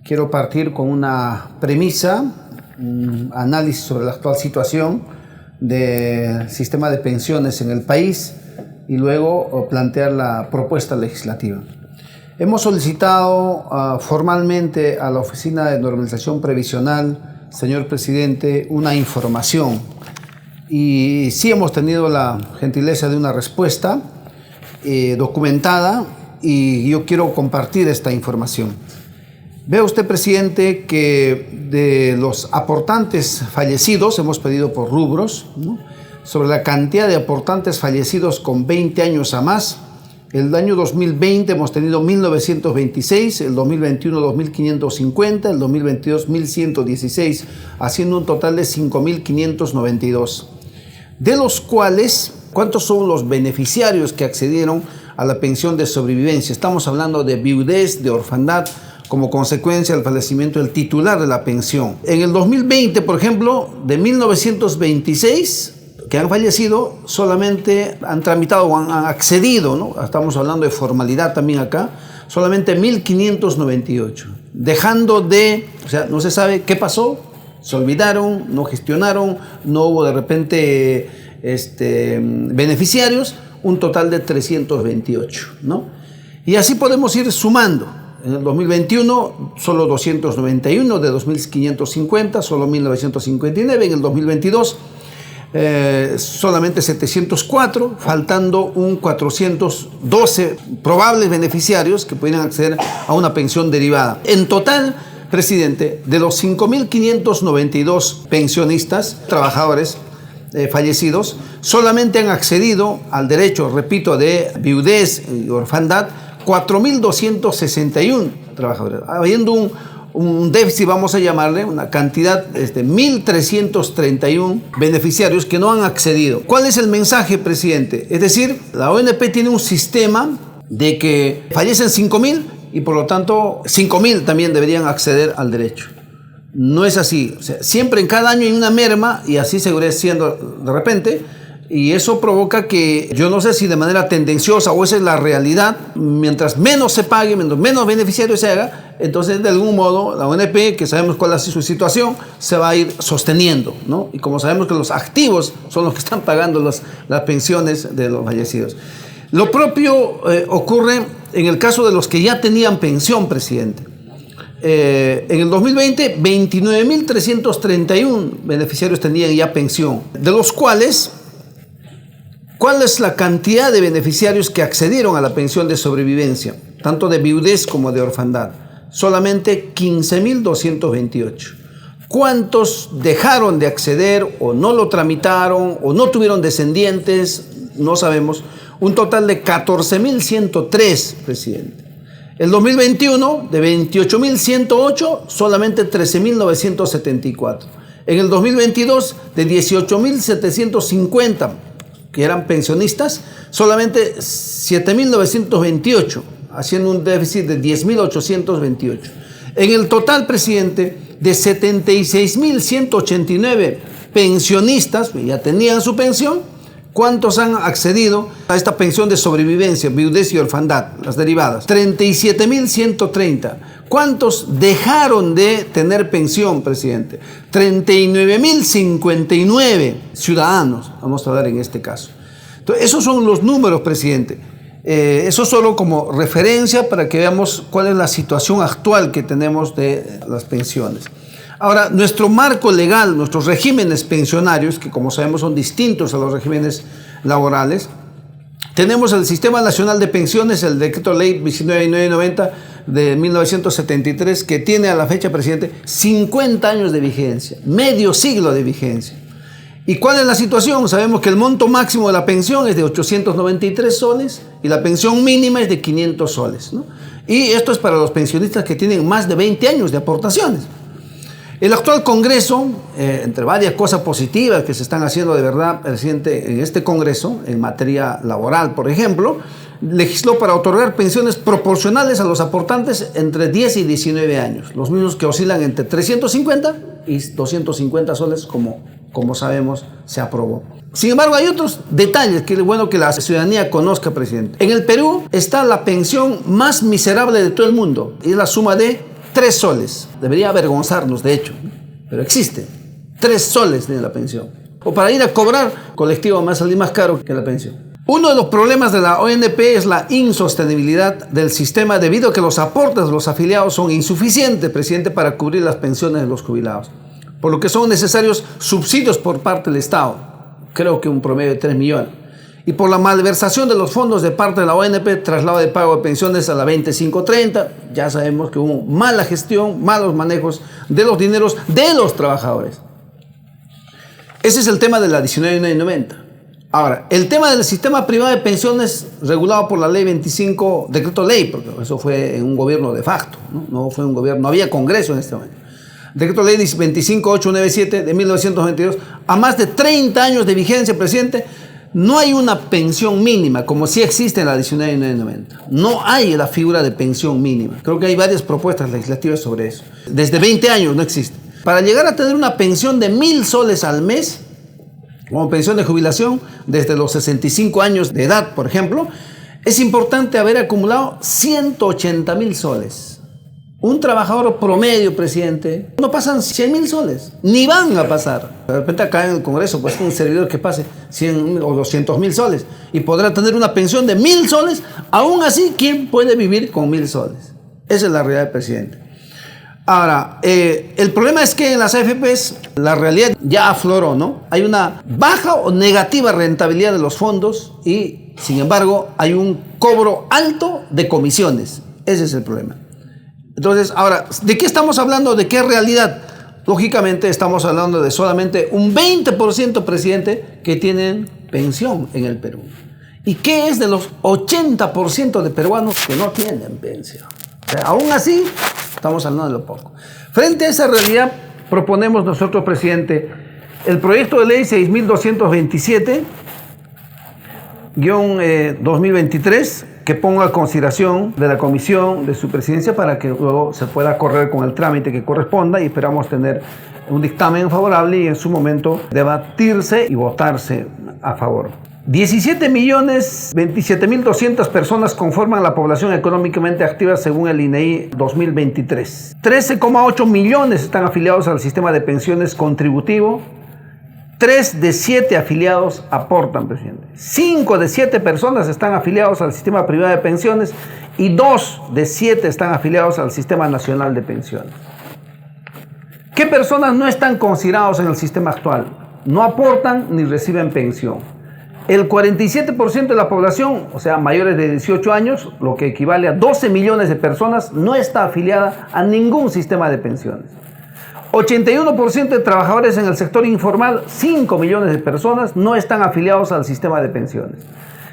Quiero partir con una premisa, un análisis sobre la actual situación del sistema de pensiones en el país y luego plantear la propuesta legislativa. Hemos solicitado formalmente a la Oficina de Normalización Previsional, señor presidente, una información y sí hemos tenido la gentileza de una respuesta documentada y yo quiero compartir esta información. Vea usted, presidente, que de los aportantes fallecidos, hemos pedido por rubros, ¿no?, sobre la cantidad de aportantes fallecidos con 20 años a más. El año 2020 hemos tenido 1.926, el 2021 2.550, el 2022 1.116, haciendo un total de 5.592. De los cuales, ¿cuántos son los beneficiarios que accedieron a la pensión de sobrevivencia? Estamos hablando de viudez, de orfandad, como consecuencia del fallecimiento del titular de la pensión. En el 2020, por ejemplo, de 1.926 que han fallecido, solamente han tramitado o han accedido, ¿no? Estamos hablando de formalidad también acá, solamente 1.598. Dejando de, o sea, no se sabe qué pasó, se olvidaron, no gestionaron, no hubo de repente beneficiarios, un total de 328, ¿no? Y así podemos ir sumando. En el 2021, solo 291 de 2.550, solo 1.959. En el 2022, solamente 704, faltando un 412 probables beneficiarios que pudieran acceder a una pensión derivada. En total, presidente, de los 5.592 pensionistas, trabajadores fallecidos, solamente han accedido al derecho, repito, de viudez y orfandad 4.261 trabajadores, habiendo un déficit, vamos a llamarle, una cantidad de 1.331 beneficiarios que no han accedido. ¿Cuál es el mensaje, presidente? Es decir, la ONP tiene un sistema de que fallecen 5.000 y por lo tanto 5.000 también deberían acceder al derecho. No es así. O sea, siempre en cada año hay una merma y así seguirá siendo de repente. Y eso provoca que, yo no sé si de manera tendenciosa o esa es la realidad, mientras menos se pague, mientras menos beneficiarios se haga, entonces de algún modo la ONP, que sabemos cuál es su situación, se va a ir sosteniendo, ¿no? Y como sabemos que los activos son los que están pagando las pensiones de los fallecidos. Lo propio ocurre en el caso de los que ya tenían pensión, presidente. En el 2020, 29.331 beneficiarios tenían ya pensión, de los cuales, ¿cuál es la cantidad de beneficiarios que accedieron a la pensión de sobrevivencia, tanto de viudez como de orfandad? Solamente 15.228. ¿Cuántos dejaron de acceder o no lo tramitaron o no tuvieron descendientes? No sabemos. Un total de 14.103, presidente. El 2021, de 28.108, solamente 13.974. En el 2022, de 18.750 que eran pensionistas, solamente 7.928, haciendo un déficit de 10.828. En el total, presidente, de 76.189 pensionistas, que ya tenían su pensión, ¿cuántos han accedido a esta pensión de sobrevivencia, viudez y orfandad, las derivadas? 37.130. ¿Cuántos dejaron de tener pensión, presidente? 39.059 ciudadanos, vamos a hablar en este caso. Entonces, esos son los números, presidente. Eso solo como referencia para que veamos cuál es la situación actual que tenemos de las pensiones. Ahora, nuestro marco legal, nuestros regímenes pensionarios, que como sabemos son distintos a los regímenes laborales, tenemos el Sistema Nacional de Pensiones, el Decreto Ley 19.990 de 1973, que tiene a la fecha, presidente, 50 años de vigencia, medio siglo de vigencia. ¿Y cuál es la situación? Sabemos que el monto máximo de la pensión es de 893 soles y la pensión mínima es de 500 soles, ¿no? Y esto es para los pensionistas que tienen más de 20 años de aportaciones. El actual Congreso, entre varias cosas positivas que se están haciendo de verdad, presidente, en este Congreso, en materia laboral, por ejemplo, legisló para otorgar pensiones proporcionales a los aportantes entre 10 y 19 años, los mismos que oscilan entre 350 y 250 soles, como sabemos, se aprobó. Sin embargo, hay otros detalles que es bueno que la ciudadanía conozca, presidente. En el Perú está la pensión más miserable de todo el mundo, y es la suma de 3 soles. Debería avergonzarnos, de hecho, pero existe. 3 soles tiene la pensión. O para ir a cobrar, colectivo va a salir más caro que la pensión. Uno de los problemas de la ONP es la insostenibilidad del sistema debido a que los aportes de los afiliados son insuficientes, presidente, para cubrir las pensiones de los jubilados, por lo que son necesarios subsidios por parte del Estado, creo que un promedio de 3 millones, y por la malversación de los fondos de parte de la ONP, traslado de pago de pensiones a la 2530, ya sabemos que hubo mala gestión, malos manejos de los dineros de los trabajadores. Ese es el tema de la 1990. Ahora, el tema del sistema privado de pensiones regulado por la ley 25, decreto ley, porque eso fue en un gobierno de facto, no fue un gobierno, no había congreso en este momento. Decreto ley 25897 de 1922, a más de 30 años de vigencia, presidente, no hay una pensión mínima, como sí existe en la 1990. No hay la figura de pensión mínima. Creo que hay varias propuestas legislativas sobre eso. Desde 20 años no existe. Para llegar a tener una pensión de 1.000 soles al mes, como pensión de jubilación, desde los 65 años de edad, por ejemplo, es importante haber acumulado 180.000 soles. Un trabajador promedio, presidente, no pasan 100.000 soles, ni van a pasar. De repente acá en el Congreso, pues un servidor que pase 100 o 200.000 soles y podrá tener una pensión de 1.000 soles, aún así, ¿quién puede vivir con 1.000 soles? Esa es la realidad del presidente. Ahora, el problema es que en las AFPs la realidad ya afloró, ¿no? Hay una baja o negativa rentabilidad de los fondos y, sin embargo, hay un cobro alto de comisiones. Ese es el problema. Entonces, ahora, ¿de qué estamos hablando? ¿De qué realidad? Lógicamente, estamos hablando de solamente un 20%, presidente, que tienen pensión en el Perú. ¿Y qué es de los 80% de peruanos que no tienen pensión? O sea, aún así, estamos hablando de lo poco. Frente a esa realidad, proponemos nosotros, presidente, el proyecto de ley 6227-2023, que ponga a consideración de la comisión de su presidencia para que luego se pueda correr con el trámite que corresponda y esperamos tener un dictamen favorable y en su momento debatirse y votarse a favor. 17.027.200 personas conforman la población económicamente activa según el INEI 2023. 13,8 millones están afiliados al sistema de pensiones contributivo. 3 de 7 afiliados aportan, presidente. 5 de 7 personas están afiliados al sistema privado de pensiones y 2 de 7 están afiliados al sistema nacional de pensiones. ¿Qué personas no están considerados en el sistema actual? No aportan ni reciben pensión. El 47% de la población, o sea, mayores de 18 años, lo que equivale a 12 millones de personas, no está afiliada a ningún sistema de pensiones. 81% de trabajadores en el sector informal, 5 millones de personas, no están afiliados al sistema de pensiones.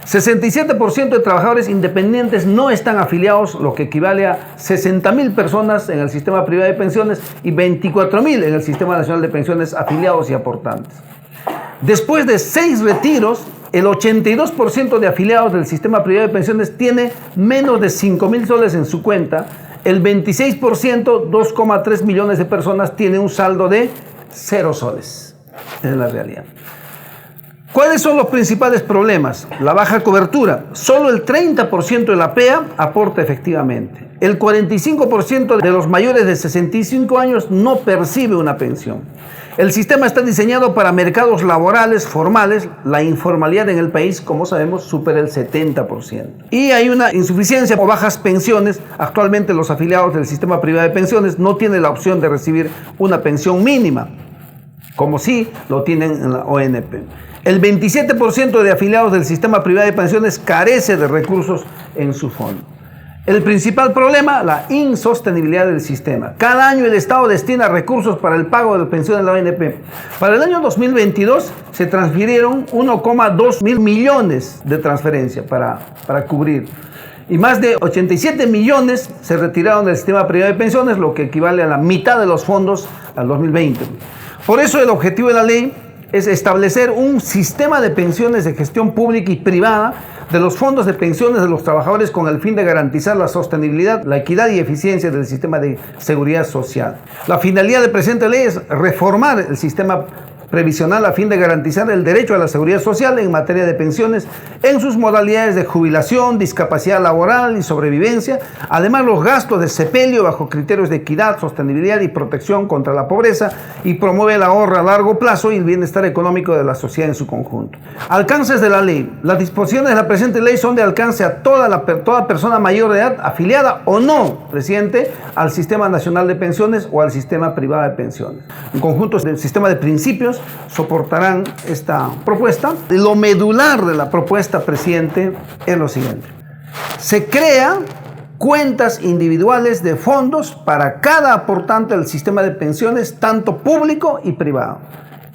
67% de trabajadores independientes no están afiliados, lo que equivale a 60.000 personas en el sistema privado de pensiones y 24.000 en el sistema nacional de pensiones afiliados y aportantes. Después de 6 retiros, el 82% de afiliados del sistema privado de pensiones tiene menos de 5.000 soles en su cuenta. El 26%, 2,3 millones de personas, tiene un saldo de 0 soles. Esa es la realidad. ¿Cuáles son los principales problemas? La baja cobertura. Solo el 30% de la PEA aporta efectivamente. El 45% de los mayores de 65 años no percibe una pensión. El sistema está diseñado para mercados laborales formales. La informalidad en el país, como sabemos, supera el 70%. Y hay una insuficiencia o bajas pensiones. Actualmente los afiliados del sistema privado de pensiones no tienen la opción de recibir una pensión mínima, como sí lo tienen en la ONP. El 27% de afiliados del sistema privado de pensiones carece de recursos en su fondo. El principal problema, la insostenibilidad del sistema. Cada año el Estado destina recursos para el pago de pensiones de la ONP. Para el año 2022 se transfirieron 1,2 mil millones de transferencia para cubrir. Y más de 87 millones se retiraron del sistema privado de pensiones, lo que equivale a la mitad de los fondos al 2020. Por eso el objetivo de la ley es establecer un sistema de pensiones de gestión pública y privada de los fondos de pensiones de los trabajadores con el fin de garantizar la sostenibilidad, la equidad y eficiencia del sistema de seguridad social. La finalidad del presente ley es reformar el sistema previsional a fin de garantizar el derecho a la seguridad social en materia de pensiones en sus modalidades de jubilación, discapacidad laboral y sobrevivencia, además los gastos de sepelio bajo criterios de equidad, sostenibilidad y protección contra la pobreza, y promueve el ahorro a largo plazo y el bienestar económico de la sociedad en su conjunto. Alcances de la ley. Las disposiciones de la presente ley son de alcance a toda persona mayor de edad afiliada o no, presidente, al Sistema Nacional de Pensiones o al sistema privado de pensiones. Un conjunto del sistema de principios soportarán esta propuesta. Lo medular de la propuesta, presidente, es lo siguiente. Se crea cuentas individuales de fondos para cada aportante del sistema de pensiones, tanto público y privado.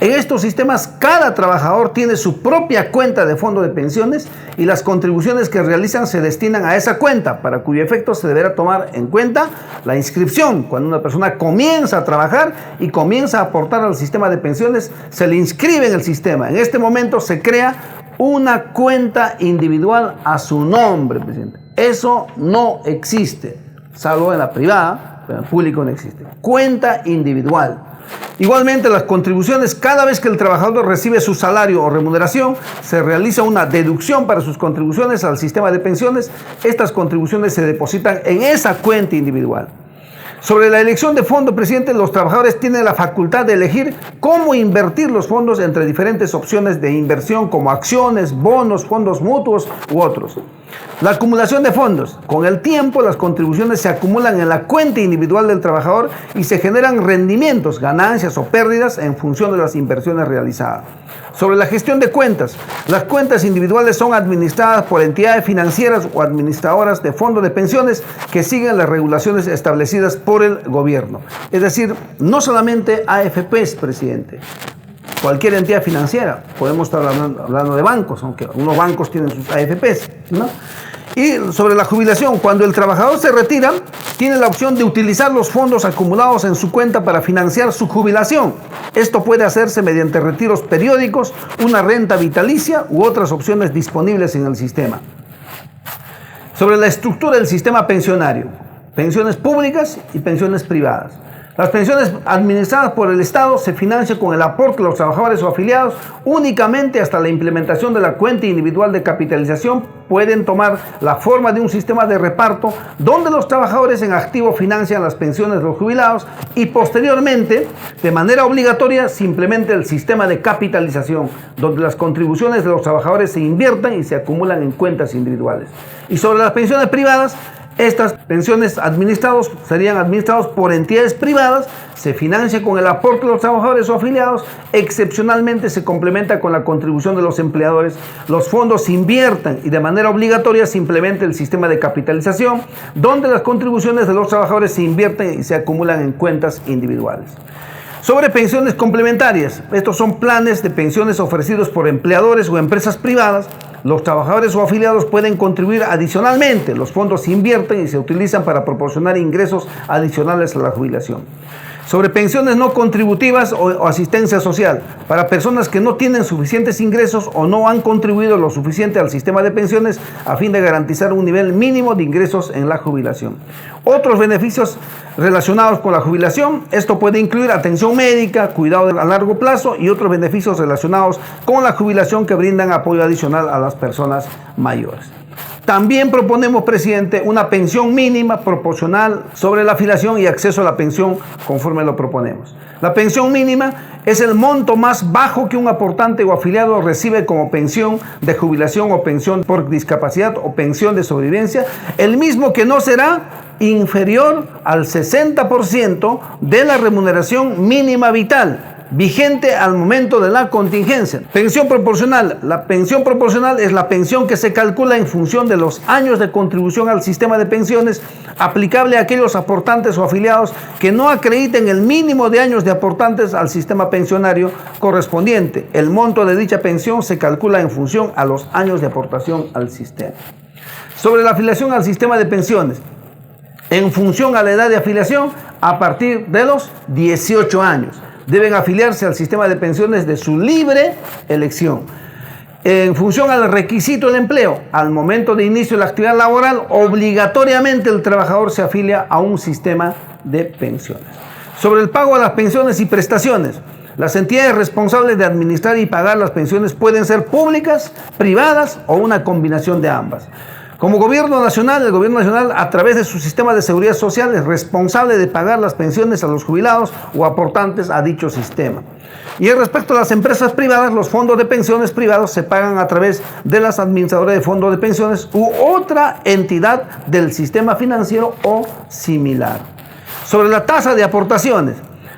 En estos sistemas, cada trabajador tiene su propia cuenta de fondo de pensiones y las contribuciones que realizan se destinan a esa cuenta, para cuyo efecto se deberá tomar en cuenta la inscripción. Cuando una persona comienza a trabajar y comienza a aportar al sistema de pensiones, se le inscribe en el sistema. En este momento se crea una cuenta individual a su nombre, presidente. Eso no existe, salvo en la privada, pero en el público no existe. Cuenta individual. Igualmente, las contribuciones, cada vez que el trabajador recibe su salario o remuneración, se realiza una deducción para sus contribuciones al sistema de pensiones. Estas contribuciones se depositan en esa cuenta individual. Sobre la elección de fondo, presidente, los trabajadores tienen la facultad de elegir cómo invertir los fondos entre diferentes opciones de inversión como acciones, bonos, fondos mutuos u otros. La acumulación de fondos. Con el tiempo, las contribuciones se acumulan en la cuenta individual del trabajador y se generan rendimientos, ganancias o pérdidas en función de las inversiones realizadas. Sobre la gestión de cuentas. Las cuentas individuales son administradas por entidades financieras o administradoras de fondos de pensiones que siguen las regulaciones establecidas por el gobierno. Es decir, no solamente AFPs, presidente. Cualquier entidad financiera, podemos estar hablando de bancos, aunque algunos bancos tienen sus AFPs, ¿no? Y sobre la jubilación, cuando el trabajador se retira, tiene la opción de utilizar los fondos acumulados en su cuenta para financiar su jubilación. Esto puede hacerse mediante retiros periódicos, una renta vitalicia u otras opciones disponibles en el sistema. Sobre la estructura del sistema pensionario, pensiones públicas y pensiones privadas. Las pensiones administradas por el Estado se financian con el aporte de los trabajadores o afiliados únicamente hasta la implementación de la cuenta individual de capitalización. Pueden tomar la forma de un sistema de reparto donde los trabajadores en activo financian las pensiones de los jubilados y posteriormente, de manera obligatoria, se implementa el sistema de capitalización donde las contribuciones de los trabajadores se invierten y se acumulan en cuentas individuales. Y sobre las pensiones privadas, estas pensiones serían administrados por entidades privadas, se financia con el aporte de los trabajadores o afiliados, excepcionalmente se complementa con la contribución de los empleadores, los fondos se invierten y de manera obligatoria se implementa el sistema de capitalización, donde las contribuciones de los trabajadores se invierten y se acumulan en cuentas individuales. Sobre pensiones complementarias, estos son planes de pensiones ofrecidos por empleadores o empresas privadas. Los trabajadores o afiliados pueden contribuir adicionalmente. Los fondos se invierten y se utilizan para proporcionar ingresos adicionales a la jubilación. Sobre pensiones no contributivas o asistencia social, para personas que no tienen suficientes ingresos o no han contribuido lo suficiente al sistema de pensiones a fin de garantizar un nivel mínimo de ingresos en la jubilación. Otros beneficios relacionados con la jubilación, esto puede incluir atención médica, cuidado a largo plazo y otros beneficios relacionados con la jubilación que brindan apoyo adicional a las personas mayores. También proponemos, presidente, una pensión mínima proporcional sobre la afiliación y acceso a la pensión conforme lo proponemos. La pensión mínima es el monto más bajo que un aportante o afiliado recibe como pensión de jubilación o pensión por discapacidad o pensión de sobrevivencia, el mismo que no será inferior al 60% de la remuneración mínima vital vigente al momento de la contingencia. Pensión proporcional. La pensión proporcional es la pensión que se calcula en función de los años de contribución al sistema de pensiones aplicable a aquellos aportantes o afiliados que no acrediten el mínimo de años de aportantes al sistema pensionario correspondiente. El monto de dicha pensión se calcula en función a los años de aportación al sistema. Sobre la afiliación al sistema de pensiones, en función a la edad de afiliación, a partir de los 18 años. Deben afiliarse al sistema de pensiones de su libre elección. En función al requisito del empleo, al momento de inicio de la actividad laboral, obligatoriamente el trabajador se afilia a un sistema de pensiones. Sobre el pago de las pensiones y prestaciones, Las entidades responsables de administrar y pagar las pensiones pueden ser públicas, privadas o una combinación de ambas. Como gobierno nacional, el gobierno nacional, a través de su sistema de seguridad social, es responsable de pagar las pensiones a los jubilados o aportantes a dicho sistema. Y respecto a las empresas privadas, los fondos de pensiones privados se pagan a través de las administradoras de fondos de pensiones u otra entidad del sistema financiero o similar. Sobre la tasa de aportaciones.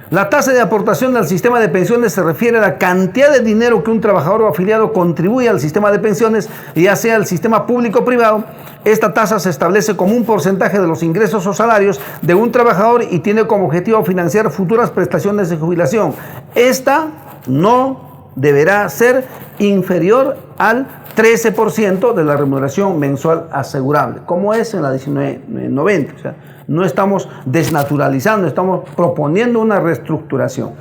La tasa de aportación al sistema de pensiones se refiere a la cantidad de dinero que un trabajador o afiliado contribuye al sistema de pensiones, ya sea el sistema público o privado. Esta tasa se establece como un porcentaje de los ingresos o salarios de un trabajador y tiene como objetivo financiar futuras prestaciones de jubilación. Esta no deberá ser inferior al 13% de la remuneración mensual asegurable, como es en la 1990. O sea, no estamos desnaturalizando, estamos proponiendo una reestructuración.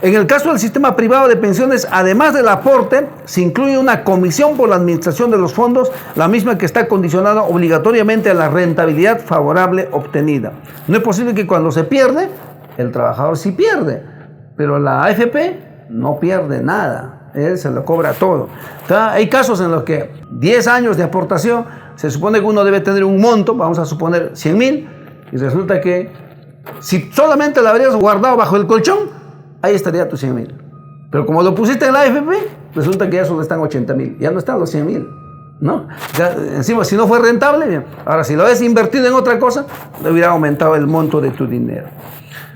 En el caso del sistema privado de pensiones, además del aporte, se incluye una comisión por la administración de los fondos, la misma que está condicionada obligatoriamente a la rentabilidad favorable obtenida. No es posible que cuando se pierde, el trabajador sí pierde, pero la AFP no pierde nada, él se lo cobra todo. Hay casos en los que 10 años de aportación, se supone que uno debe tener un monto, vamos a suponer 100.000, y resulta que si solamente lo habrías guardado bajo el colchón, ahí estaría tus 100.000. Pero como lo pusiste en la AFP, resulta que ya solo están 80.000, ya no están los 100.000, ¿no? Ya, encima, si no fue rentable, bien. Ahora si lo habías invertido en otra cosa, le hubiera aumentado el monto de tu dinero.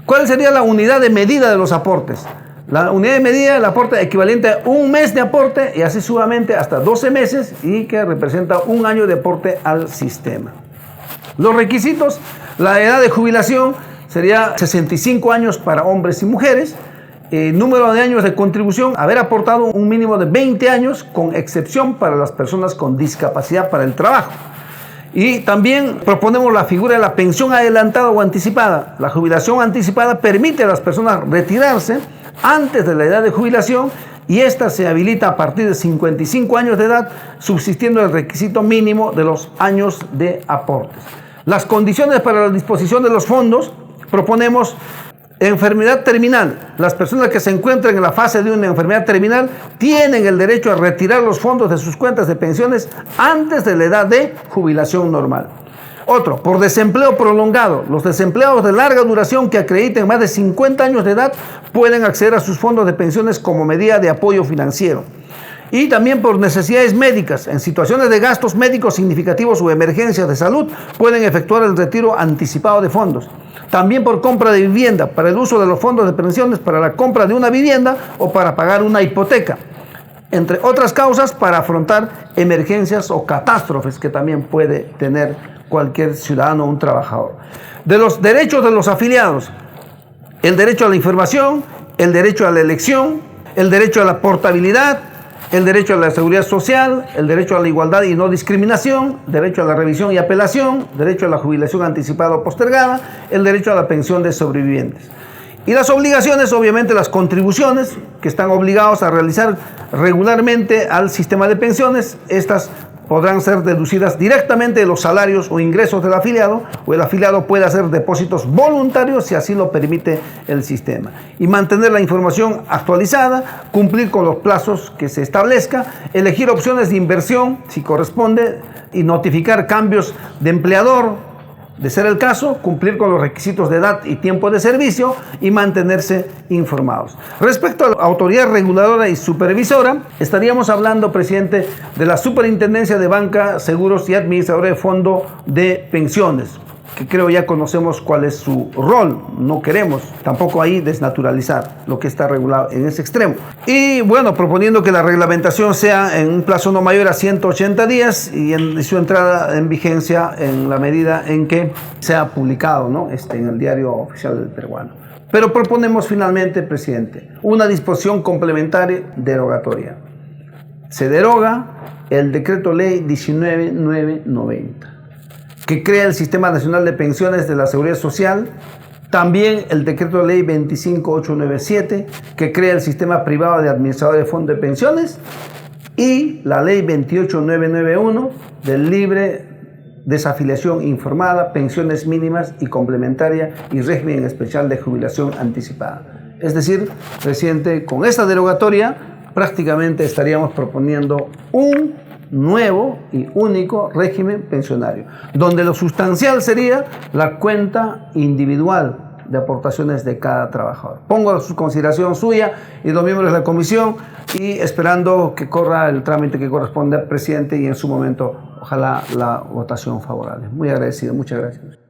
¿Cuál sería la unidad de medida de los aportes? La unidad de medida, el aporte equivalente a un mes de aporte y así sucesivamente hasta 12 meses y que representa un año de aporte al sistema. Los requisitos, la edad de jubilación sería 65 años para hombres y mujeres. Número de años de contribución, haber aportado un mínimo de 20 años, con excepción para las personas con discapacidad para el trabajo. Y también proponemos la figura de la pensión adelantada o anticipada. La jubilación anticipada permite a las personas retirarse antes de la edad de jubilación y esta se habilita a partir de 55 años de edad, subsistiendo el requisito mínimo de los años de aportes. Las condiciones para la disposición de los fondos, proponemos enfermedad terminal. Las personas que se encuentran en la fase de una enfermedad terminal tienen el derecho a retirar los fondos de sus cuentas de pensiones antes de la edad de jubilación normal. Otro, por desempleo prolongado. Los desempleados de larga duración que acrediten más de 50 años de edad pueden acceder a sus fondos de pensiones como medida de apoyo financiero. Y también por necesidades médicas. En situaciones de gastos médicos significativos o emergencias de salud pueden efectuar el retiro anticipado de fondos. También por compra de vivienda, para el uso de los fondos de pensiones, para la compra de una vivienda o para pagar una hipoteca. Entre otras causas, para afrontar emergencias o catástrofes que también puede tener cualquier ciudadano o un trabajador. De los derechos de los afiliados, el derecho a la información, el derecho a la elección, el derecho a la portabilidad, el derecho a la seguridad social, el derecho a la igualdad y no discriminación, derecho a la revisión y apelación, derecho a la jubilación anticipada o postergada, el derecho a la pensión de sobrevivientes. Y las obligaciones, obviamente las contribuciones que están obligados a realizar regularmente al sistema de pensiones, estas podrán ser deducidas directamente de los salarios o ingresos del afiliado, o el afiliado puede hacer depósitos voluntarios si así lo permite el sistema. Y mantener la información actualizada, cumplir con los plazos que se establezca, elegir opciones de inversión si corresponde y notificar cambios de empleador, de ser el caso, cumplir con los requisitos de edad y tiempo de servicio y mantenerse informados. Respecto a la autoridad reguladora y supervisora, estaríamos hablando, presidente, de la Superintendencia de Banca, Seguros y Administradora de Fondo de Pensiones, que creo ya conocemos cuál es su rol. No queremos tampoco ahí desnaturalizar lo que está regulado en ese extremo. Y bueno, proponiendo que la reglamentación sea en un plazo no mayor a 180 días y en su entrada en vigencia en la medida en que sea publicado, ¿no? En el Diario Oficial del Peruano. Pero proponemos finalmente, presidente, una disposición complementaria derogatoria. Se deroga el Decreto Ley 19.990. que crea el Sistema Nacional de Pensiones de la Seguridad Social, también el Decreto de Ley 25897, que crea el Sistema Privado de Administradores de Fondos de Pensiones, y la Ley 28991 del libre desafiliación informada, pensiones mínimas y complementaria y régimen especial de jubilación anticipada. Es decir, presidente, con esta derogatoria prácticamente estaríamos proponiendo un nuevo y único régimen pensionario, donde lo sustancial sería la cuenta individual de aportaciones de cada trabajador. Pongo a su consideración suya y los miembros de la comisión y esperando que corra el trámite que corresponde al presidente y en su momento, ojalá, la votación favorable. Muy agradecido, muchas gracias.